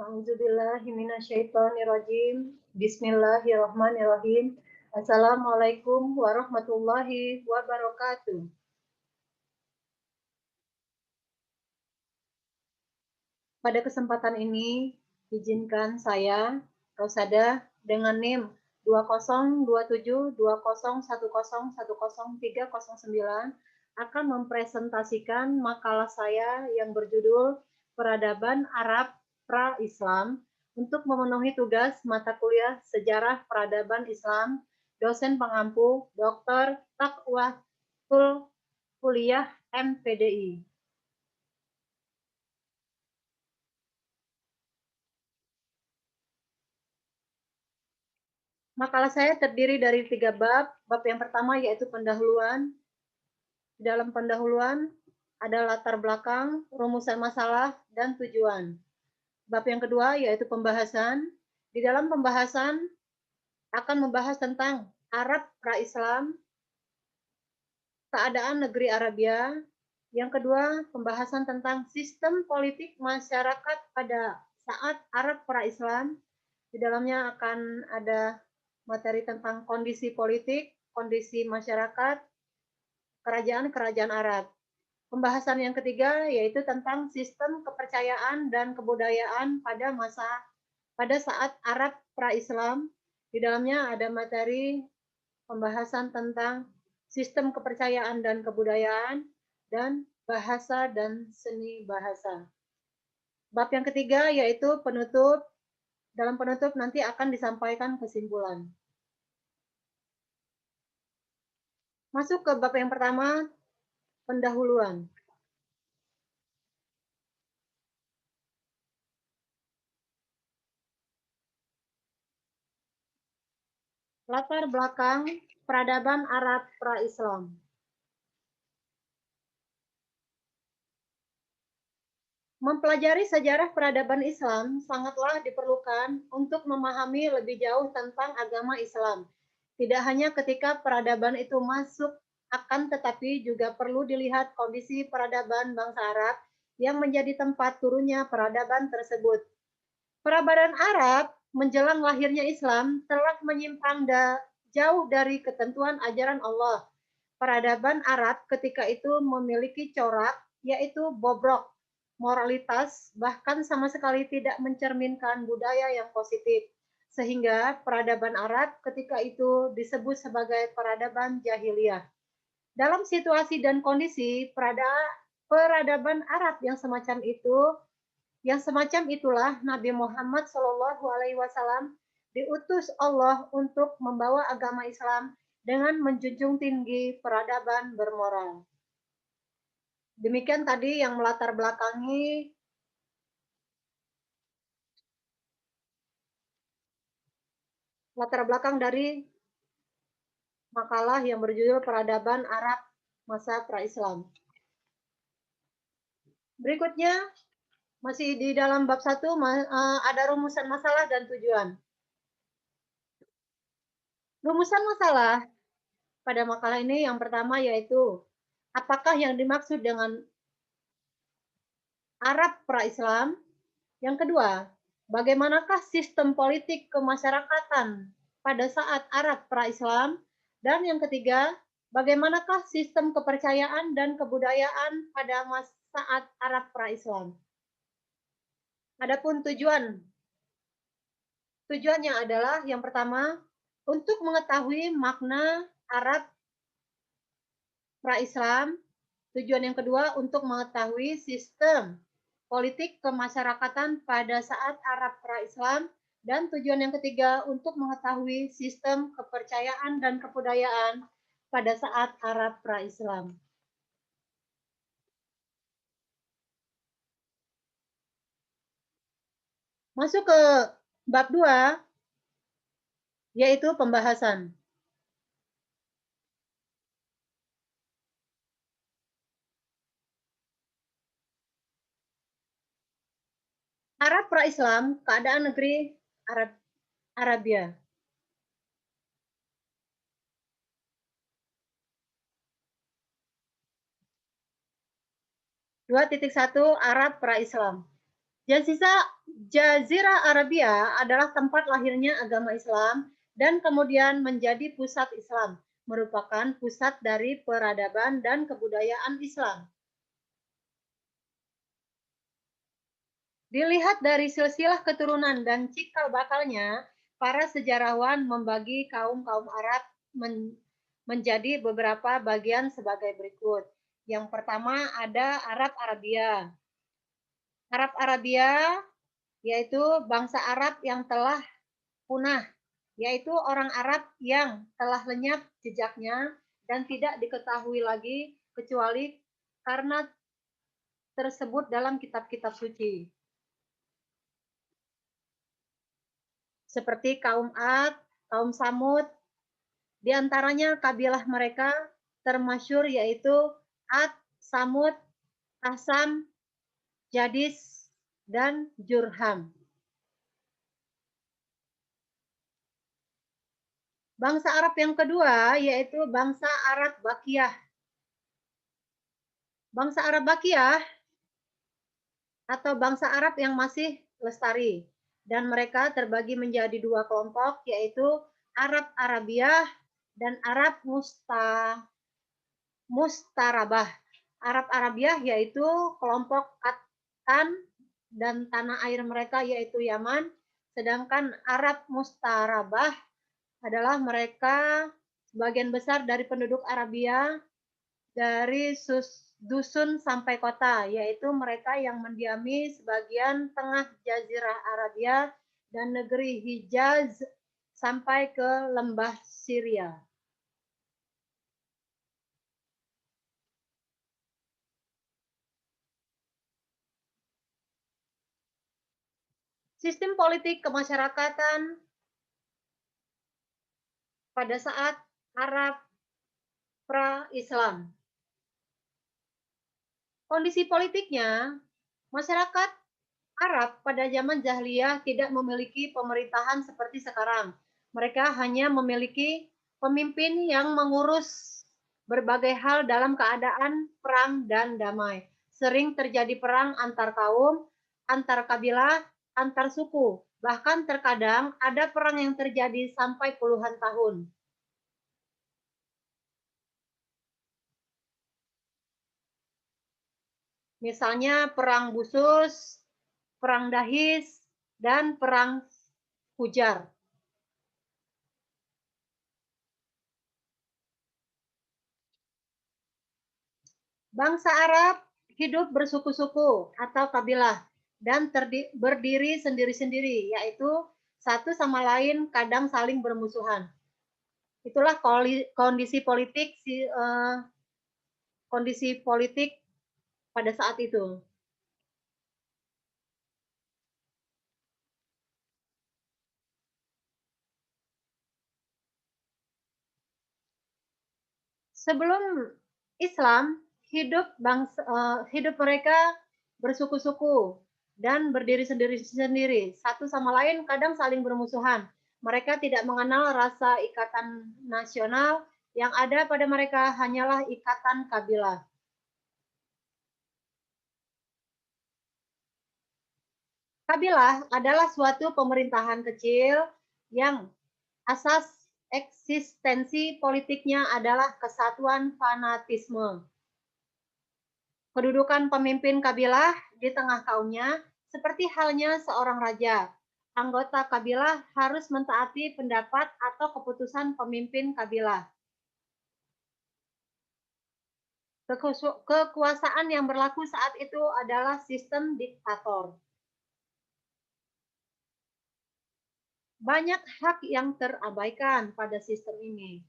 A'udzubillahi minasyaitonirrajim. Bismillahirrahmanirrahim. Assalamualaikum warahmatullahi wabarakatuh. Pada kesempatan ini, izinkan saya, Rosada, dengan NIM 20272010103009 akan mempresentasikan makalah saya yang berjudul Peradaban Arab Pra-Islam untuk memenuhi tugas mata kuliah Sejarah Peradaban Islam, dosen pengampu Dr. Taqwatul Kuliah MPDI. Makalah saya terdiri dari 3 bab. Bab yang pertama yaitu pendahuluan. Di dalam pendahuluan ada latar belakang, rumusan masalah, dan tujuan. Bab yang kedua yaitu pembahasan. Di dalam pembahasan akan membahas tentang Arab pra-Islam, keadaan negeri Arabia. Yang kedua, pembahasan tentang sistem politik masyarakat pada saat Arab pra-Islam. Di dalamnya akan ada materi tentang kondisi politik, kondisi masyarakat, kerajaan-kerajaan Arab. Pembahasan yang ketiga yaitu tentang sistem kepercayaan dan kebudayaan pada saat Arab pra-Islam. Di dalamnya ada materi pembahasan tentang sistem kepercayaan dan kebudayaan dan bahasa dan seni bahasa. Bab yang ketiga yaitu penutup. Dalam penutup nanti akan disampaikan kesimpulan. Masuk ke bab yang pertama, pendahuluan. Latar belakang peradaban Arab pra-Islam. Mempelajari sejarah peradaban Islam sangatlah diperlukan untuk memahami lebih jauh tentang agama Islam. Tidak hanya ketika peradaban itu masuk, akan tetapi juga perlu dilihat kondisi peradaban bangsa Arab yang menjadi tempat turunnya peradaban tersebut. Peradaban Arab menjelang lahirnya Islam telah menyimpang jauh dari ketentuan ajaran Allah. Peradaban Arab ketika itu memiliki corak, yaitu bobrok, moralitas, bahkan sama sekali tidak mencerminkan budaya yang positif. Sehingga peradaban Arab ketika itu disebut sebagai peradaban jahiliyah. Dalam situasi dan kondisi peradaban Arab yang semacam itulah Nabi Muhammad SAW diutus Allah untuk membawa agama Islam dengan menjunjung tinggi peradaban bermoral. Demikian tadi yang melatar belakangi latar belakang dari makalah yang berjudul Peradaban Arab Masa Pra-Islam. Berikutnya, masih di dalam bab 1 ada rumusan masalah dan tujuan. Rumusan masalah pada makalah ini yang pertama yaitu apakah yang dimaksud dengan Arab pra-Islam? Yang kedua, bagaimanakah sistem politik kemasyarakatan pada saat Arab pra-Islam? Dan yang ketiga, bagaimanakah sistem kepercayaan dan kebudayaan pada saat Arab pra-Islam? Adapun tujuannya adalah yang pertama, untuk mengetahui makna Arab pra-Islam. Tujuan yang kedua, untuk mengetahui sistem politik kemasyarakatan pada saat Arab pra-Islam. Dan tujuan yang ketiga, untuk mengetahui sistem kepercayaan dan kebudayaan pada saat Arab pra-Islam. Masuk ke bab 2, yaitu pembahasan. Arab pra-Islam, keadaan negeri Arabia. Dua titik satu Arab pra-Islam. Jazirah Arabia adalah tempat lahirnya agama Islam dan kemudian menjadi pusat Islam, merupakan pusat dari peradaban dan kebudayaan Islam. Dilihat dari silsilah keturunan dan cikal bakalnya, para sejarawan membagi kaum-kaum Arab menjadi beberapa bagian sebagai berikut. Yang pertama ada Arab Arabia. Arab Arabia yaitu bangsa Arab yang telah punah, yaitu orang Arab yang telah lenyap jejaknya dan tidak diketahui lagi kecuali karena tersebut dalam kitab-kitab suci. Seperti kaum Ad, kaum Samud, di antaranya kabilah mereka termasyhur yaitu Ad, Samud, Asam, Jadis, dan Jurham. Bangsa Arab yang kedua yaitu bangsa Arab Bakiyah. Bangsa Arab Bakiyah atau bangsa Arab yang masih lestari, dan mereka terbagi menjadi dua kelompok yaitu Arab Arabiah dan Arab Mustarabah. Arab Arabiah yaitu kelompok Qattan dan tanah air mereka yaitu Yaman, sedangkan Arab Mustarabah adalah mereka sebagian besar dari penduduk Arabia dari dusun sampai kota, yaitu mereka yang mendiami sebagian tengah Jazirah Arabia dan negeri Hijaz sampai ke lembah Syria. Sistem politik kemasyarakatan pada saat Arab pra-Islam. Kondisi politiknya, masyarakat Arab pada zaman Jahiliyah tidak memiliki pemerintahan seperti sekarang. Mereka hanya memiliki pemimpin yang mengurus berbagai hal dalam keadaan perang dan damai. Sering terjadi perang antar kaum, antar kabilah, antar suku. Bahkan terkadang ada perang yang terjadi sampai puluhan tahun. Misalnya perang Busus, perang Dahis, dan perang Hujar. Bangsa Arab hidup bersuku-suku atau kabilah dan berdiri sendiri-sendiri, yaitu satu sama lain kadang saling bermusuhan. Itulah kondisi politik pada saat itu. Sebelum Islam, hidup mereka bersuku-suku dan berdiri sendiri-sendiri, satu sama lain kadang saling bermusuhan. Mereka tidak mengenal rasa ikatan nasional, yang ada pada mereka hanyalah ikatan kabilah. Kabilah adalah suatu pemerintahan kecil yang asas eksistensi politiknya adalah kesatuan fanatisme. Kedudukan pemimpin kabilah di tengah kaumnya seperti halnya seorang raja. Anggota kabilah harus mentaati pendapat atau keputusan pemimpin kabilah. Kekuasaan yang berlaku saat itu adalah sistem diktator. Banyak hak yang terabaikan pada sistem ini.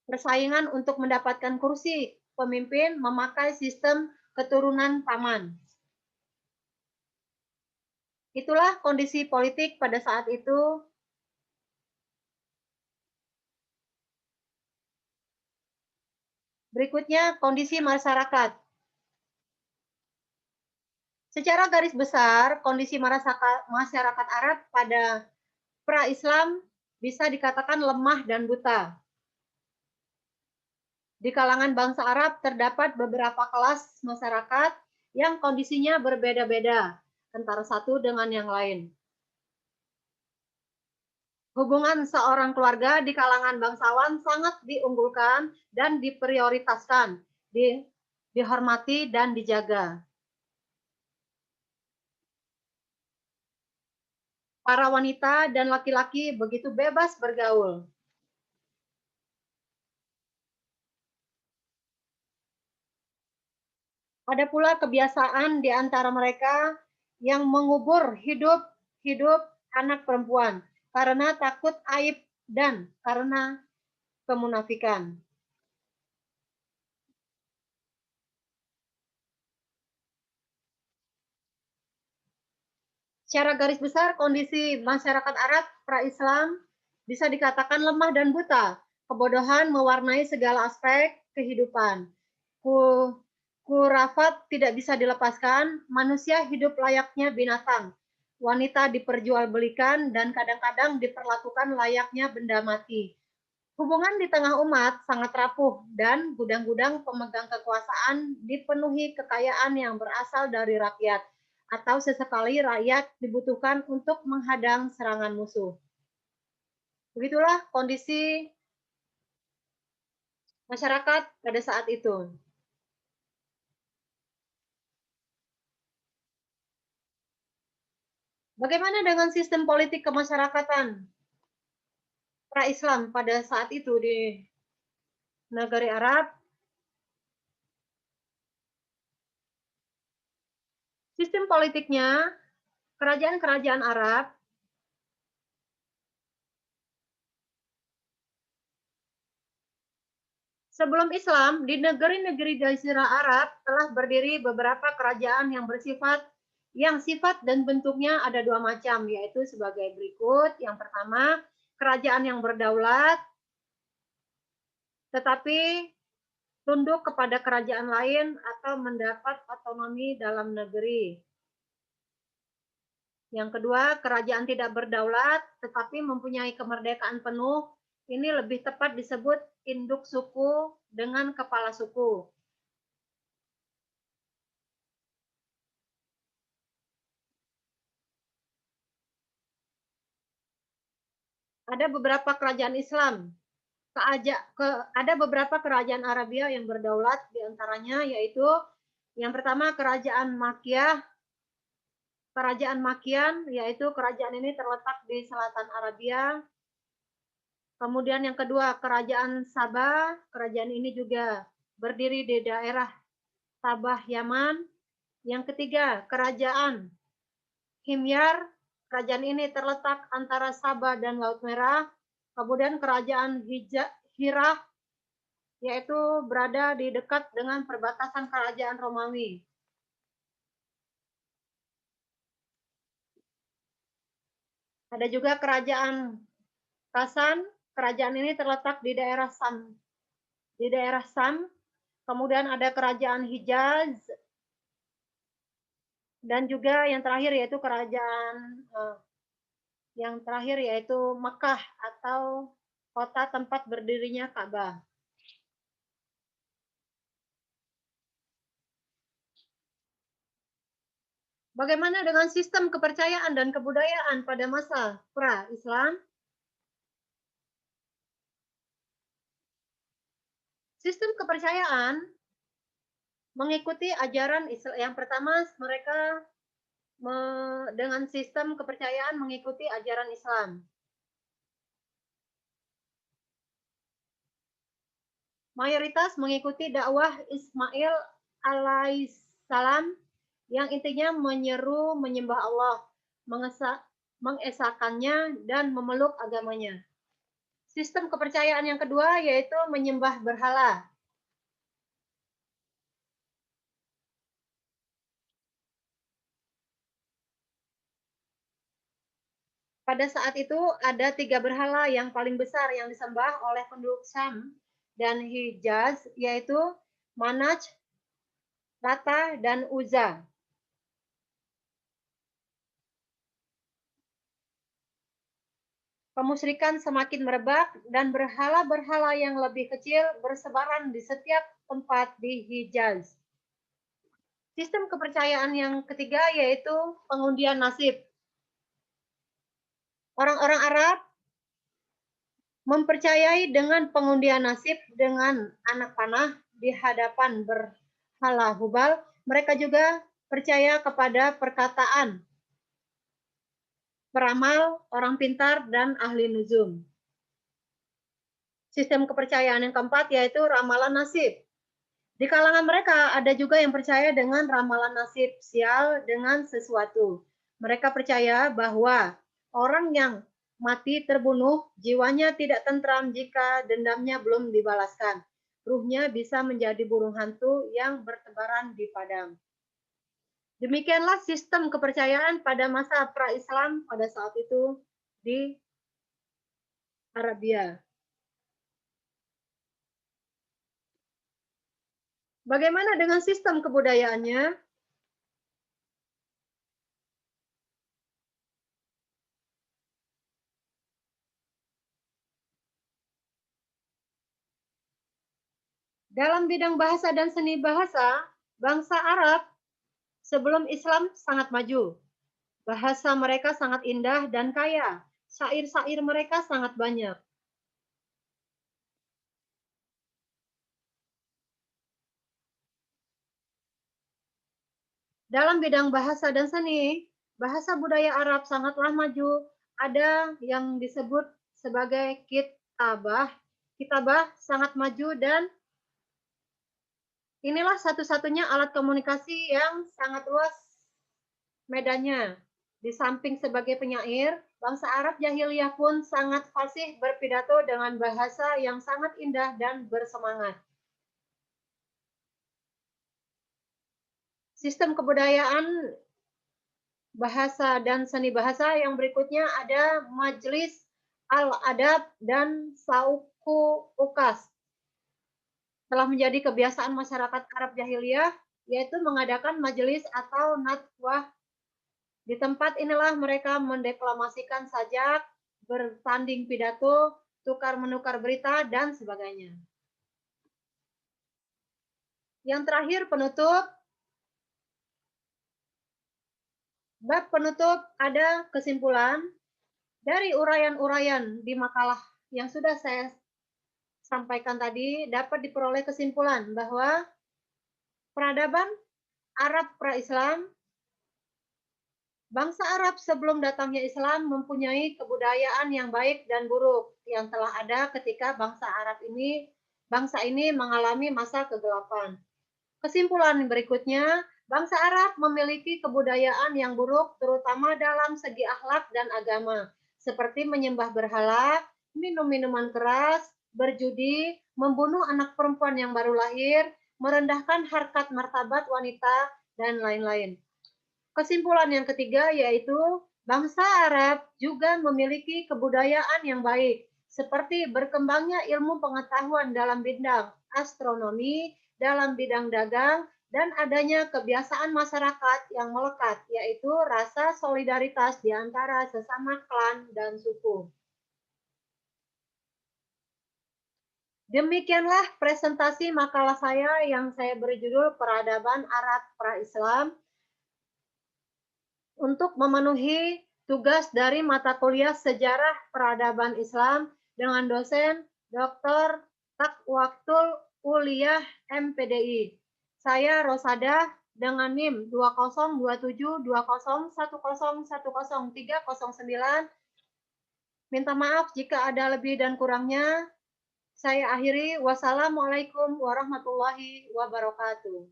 Persaingan untuk mendapatkan kursi pemimpin memakai sistem keturunan paman. Itulah kondisi politik pada saat itu. Berikutnya, kondisi masyarakat. Secara garis besar, kondisi masyarakat Arab pada pra-Islam bisa dikatakan lemah dan buta. Di kalangan bangsa Arab terdapat beberapa kelas masyarakat yang kondisinya berbeda-beda. antara satu dengan yang lain. Hubungan seorang keluarga di kalangan bangsawan sangat diunggulkan dan diprioritaskan, dihormati dan dijaga. Para wanita dan laki-laki begitu bebas bergaul. Ada pula kebiasaan di antara mereka yang mengubur hidup anak perempuan karena takut aib dan karena kemunafikan. Secara garis besar, kondisi masyarakat Arab pra-Islam bisa dikatakan lemah dan buta. Kebodohan mewarnai segala aspek kehidupan. Kurafat tidak bisa dilepaskan, manusia hidup layaknya binatang. Wanita diperjualbelikan dan kadang-kadang diperlakukan layaknya benda mati. Hubungan di tengah umat sangat rapuh dan gudang-gudang pemegang kekuasaan dipenuhi kekayaan yang berasal dari rakyat atau sesekali rakyat dibutuhkan untuk menghadang serangan musuh. Begitulah kondisi masyarakat pada saat itu. Bagaimana dengan sistem politik kemasyarakatan pra-Islam pada saat itu di negara Arab? Sistem politiknya, kerajaan-kerajaan Arab sebelum Islam, di negeri-negeri Jazirah Arab telah berdiri beberapa kerajaan yang sifat dan bentuknya ada dua macam, yaitu sebagai berikut. Yang pertama, kerajaan yang berdaulat, tetapi tunduk kepada kerajaan lain atau mendapat otonomi dalam negeri. Yang kedua, kerajaan tidak berdaulat, tetapi mempunyai kemerdekaan penuh. Ini lebih tepat disebut induk suku dengan kepala suku. Ada beberapa kerajaan Islam, ada beberapa kerajaan Arabia yang berdaulat, diantaranya yaitu yang pertama kerajaan Makkiyah. Kerajaan Makian, yaitu kerajaan ini terletak di selatan Arabia. Kemudian yang kedua, kerajaan Sabah. Kerajaan ini juga berdiri di daerah Sabah, Yaman. Yang ketiga, kerajaan Himyar. Kerajaan ini terletak antara Sabah dan Laut Merah. Kemudian kerajaan Hirah, yaitu berada di dekat dengan perbatasan kerajaan Romawi. Ada juga kerajaan Kasan. Kerajaan ini terletak di daerah Sam. Kemudian ada kerajaan Hijaz, dan juga yang terakhir yaitu Mekah atau kota tempat berdirinya Ka'bah. Bagaimana dengan sistem kepercayaan dan kebudayaan pada masa pra-Islam? Sistem kepercayaan mengikuti ajaran Islam. Yang pertama, mereka dengan sistem kepercayaan mengikuti ajaran Islam. Mayoritas mengikuti dakwah Ismail alaihissalam yang intinya menyeru menyembah Allah, mengesahkannya, dan memeluk agamanya. Sistem kepercayaan yang kedua yaitu menyembah berhala. Pada saat itu ada 3 berhala yang paling besar yang disembah oleh penduduk Syam dan Hijaz, yaitu Manaj, Lata, dan Uzza. Kemusyrikan semakin merebak dan berhala-berhala yang lebih kecil bersebaran di setiap tempat di Hijaz. Sistem kepercayaan yang ketiga yaitu pengundian nasib. Orang-orang Arab mempercayai dengan pengundian nasib dengan anak panah di hadapan berhala Hubal. Mereka juga percaya kepada perkataan peramal, orang pintar, dan ahli nujum. Sistem kepercayaan yang keempat yaitu ramalan nasib. Di kalangan mereka ada juga yang percaya dengan ramalan nasib sial dengan sesuatu. Mereka percaya bahwa orang yang mati terbunuh, jiwanya tidak tentram jika dendamnya belum dibalaskan. Ruhnya bisa menjadi burung hantu yang bertebaran di padang. Demikianlah sistem kepercayaan pada masa pra-Islam pada saat itu di Arabia. Bagaimana dengan sistem kebudayaannya? Dalam bidang bahasa dan seni bahasa, bangsa Arab sebelum Islam sangat maju. Bahasa mereka sangat indah dan kaya. Syair-syair mereka sangat banyak. Dalam bidang bahasa dan seni, bahasa budaya Arab sangatlah maju. Ada yang disebut sebagai kitabah. Kitabah sangat maju dan inilah satu-satunya alat komunikasi yang sangat luas medannya. Di samping sebagai penyair, bangsa Arab jahiliyah pun sangat fasih berpidato dengan bahasa yang sangat indah dan bersemangat. Sistem kebudayaan bahasa dan seni bahasa yang berikutnya ada Majlis Al-Adab dan Sauku Ukas. Telah menjadi kebiasaan masyarakat Arab jahiliyah, yaitu mengadakan majelis atau nadwah. Di tempat inilah mereka mendeklamasikan sajak, bertanding pidato, tukar-menukar berita, dan sebagainya. Yang terakhir penutup. Bab penutup ada kesimpulan dari uraian-uraian di makalah yang sudah saya sampaikan tadi dapat diperoleh kesimpulan bahwa peradaban Arab pra-Islam, bangsa Arab sebelum datangnya Islam mempunyai kebudayaan yang baik dan buruk yang telah ada ketika bangsa ini mengalami masa kegelapan. Kesimpulan berikutnya, bangsa Arab memiliki kebudayaan yang buruk terutama dalam segi akhlak dan agama, seperti menyembah berhala, minum minuman keras, berjudi, membunuh anak perempuan yang baru lahir, merendahkan harkat martabat wanita, dan lain-lain. Kesimpulan yang ketiga yaitu bangsa Arab juga memiliki kebudayaan yang baik, seperti berkembangnya ilmu pengetahuan dalam bidang astronomi, dalam bidang dagang, dan adanya kebiasaan masyarakat yang melekat, yaitu rasa solidaritas di antara sesama klan dan suku. Demikianlah presentasi makalah saya yang saya beri judul Peradaban Arab Pra-Islam untuk memenuhi tugas dari mata kuliah Sejarah Peradaban Islam dengan dosen Dr. Takwaktul Uliyah MPDI. Saya Rosada dengan NIM 20772010103009. Minta maaf jika ada lebih dan kurangnya. Saya akhiri. Wassalamualaikum warahmatullahi wabarakatuh.